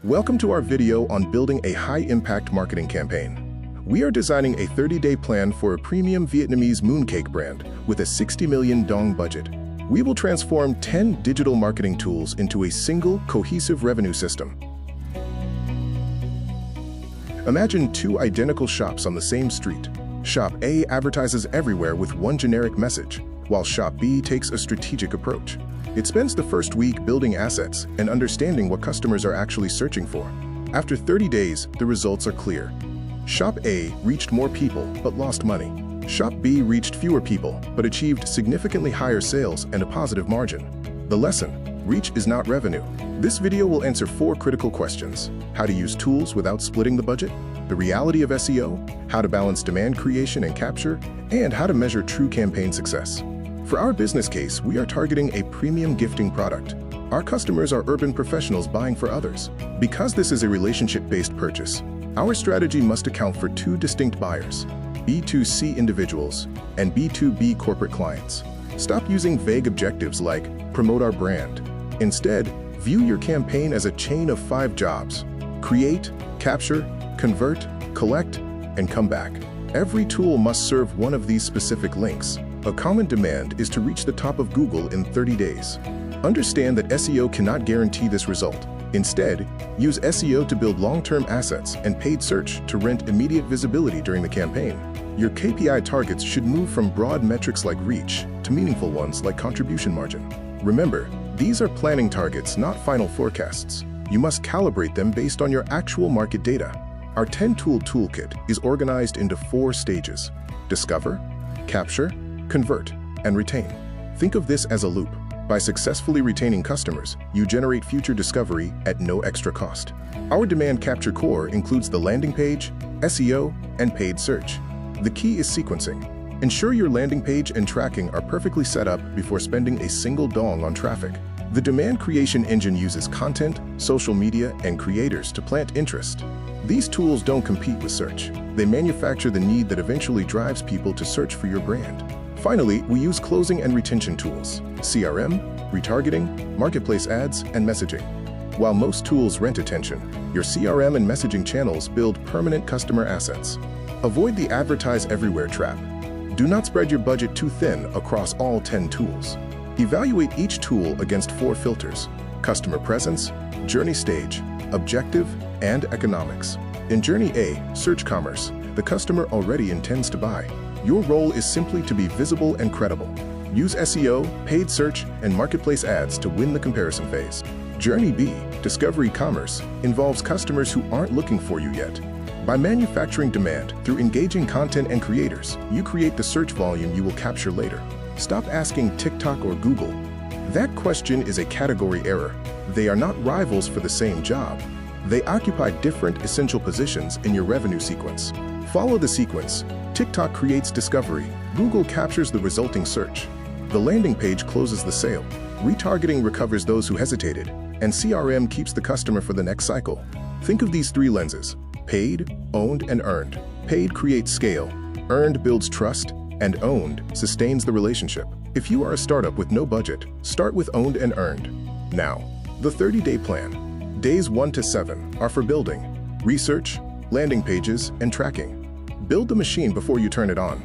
Welcome to our video on building a high-impact marketing campaign. We are designing a 30-day plan for a premium Vietnamese mooncake brand with a 60 million dong budget. We will transform 10 digital marketing tools into a single, cohesive revenue system. Imagine two identical shops on the same street. Shop A advertises everywhere with one generic message, while Shop B takes a strategic approach. It spends the first week building assets and understanding what customers are actually searching for. After 30 days, the results are clear. Shop A reached more people but lost money. Shop B reached fewer people but achieved significantly higher sales and a positive margin. The lesson: reach is not revenue. This video will answer 4 critical questions: how to use tools without splitting the budget, the reality of SEO, how to balance demand creation and capture, and how to measure true campaign success. For our business case, we are targeting a premium gifting product. Our customers are urban professionals buying for others. Because this is a relationship-based purchase, our strategy must account for 2 distinct buyers: B2C individuals and B2B corporate clients. Stop using vague objectives like promote our brand. Instead, view your campaign as a chain of 5 jobs: create, capture, convert, collect, and come back. Every tool must serve one of these specific links. A common demand is to reach the top of Google in 30 days. Understand that SEO cannot guarantee this result. Instead, use SEO to build long-term assets and paid search to rent immediate visibility during the campaign. Your KPI targets should move from broad metrics like reach to meaningful ones like contribution margin. Remember, these are planning targets, not final forecasts. You must calibrate them based on your actual market data. Our 10-tool toolkit is organized into 4 stages: discover, capture, convert, and retain. Think of this as a loop. By successfully retaining customers, you generate future discovery at no extra cost. Our demand capture core includes the landing page, SEO, and paid search. The key is sequencing. Ensure your landing page and tracking are perfectly set up before spending a single dong on traffic. The demand creation engine uses content, social media, and creators to plant interest. These tools don't compete with search. They manufacture the need that eventually drives people to search for your brand. Finally, we use closing and retention tools: CRM, retargeting, marketplace ads, and messaging. While most tools rent attention, your CRM and messaging channels build permanent customer assets. Avoid the advertise everywhere trap. Do not spread your budget too thin across all 10 tools. Evaluate each tool against 4 filters: customer presence, journey stage, objective, and economics. In Journey A, search commerce, the customer already intends to buy. Your role is simply to be visible and credible. Use SEO, paid search, and marketplace ads to win the comparison phase. Journey B, discovery commerce, involves customers who aren't looking for you yet. By manufacturing demand through engaging content and creators, you create the search volume you will capture later. Stop asking TikTok or Google. That question is a category error. They are not rivals for the same job. They occupy different essential positions in your revenue sequence. Follow the sequence. TikTok creates discovery, Google captures the resulting search. The landing page closes the sale. Retargeting recovers those who hesitated, and CRM keeps the customer for the next cycle. Think of these 3 lenses: paid, owned, and earned. Paid creates scale, earned builds trust, and owned sustains the relationship. If you are a startup with no budget, start with owned and earned. Now, the 30-day plan. Days 1 to 7 are for building, research, landing pages, and tracking. Build the machine before you turn it on.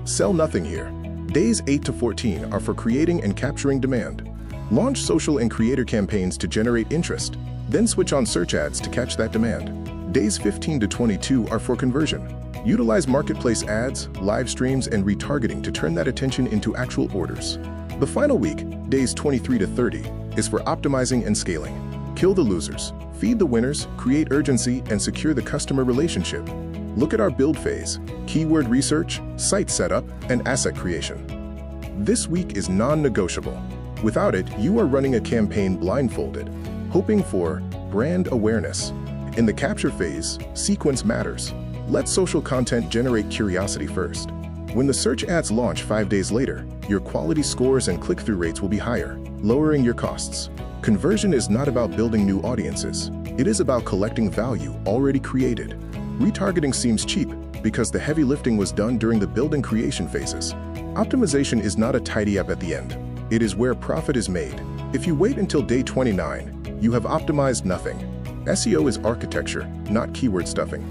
Sell nothing here. Days 8 to 14 are for creating and capturing demand. Launch social and creator campaigns to generate interest, then switch on search ads to catch that demand. Days 15 to 22 are for conversion. Utilize marketplace ads, live streams, and retargeting to turn that attention into actual orders. The final week, days 23 to 30, is for optimizing and scaling. Kill the losers, feed the winners, create urgency, and secure the customer relationship. Look at our build phase: keyword research, site setup, and asset creation. This week is non-negotiable. Without it, you are running a campaign blindfolded, hoping for brand awareness. In the capture phase, sequence matters. Let social content generate curiosity first. When the search ads launch 5 days later, your quality scores and click-through rates will be higher, lowering your costs. Conversion is not about building new audiences. It is about collecting value already created. Retargeting seems cheap because the heavy lifting was done during the build and creation phases. Optimization is not a tidy up at the end. It is where profit is made. If you wait until day 29, you have optimized nothing. SEO is architecture, not keyword stuffing.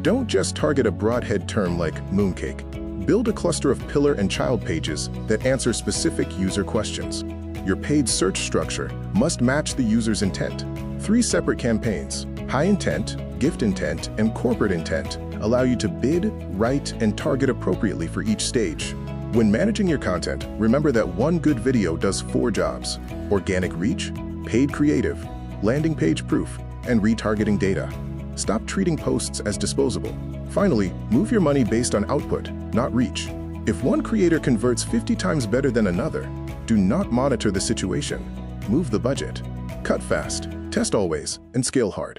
Don't just target a broadhead term like mooncake. Build a cluster of pillar and child pages that answer specific user questions. Your paid search structure must match the user's intent. 3 separate campaigns, high intent, gift intent, and corporate intent, allow you to bid, write, and target appropriately for each stage. When managing your content, remember that one good video does 4 jobs: organic reach, paid creative, landing page proof, and retargeting data. Stop treating posts as disposable. Finally, move your money based on output, not reach. If one creator converts 50 times better than another, do not monitor the situation. Move the budget. Cut fast, test always, and scale hard.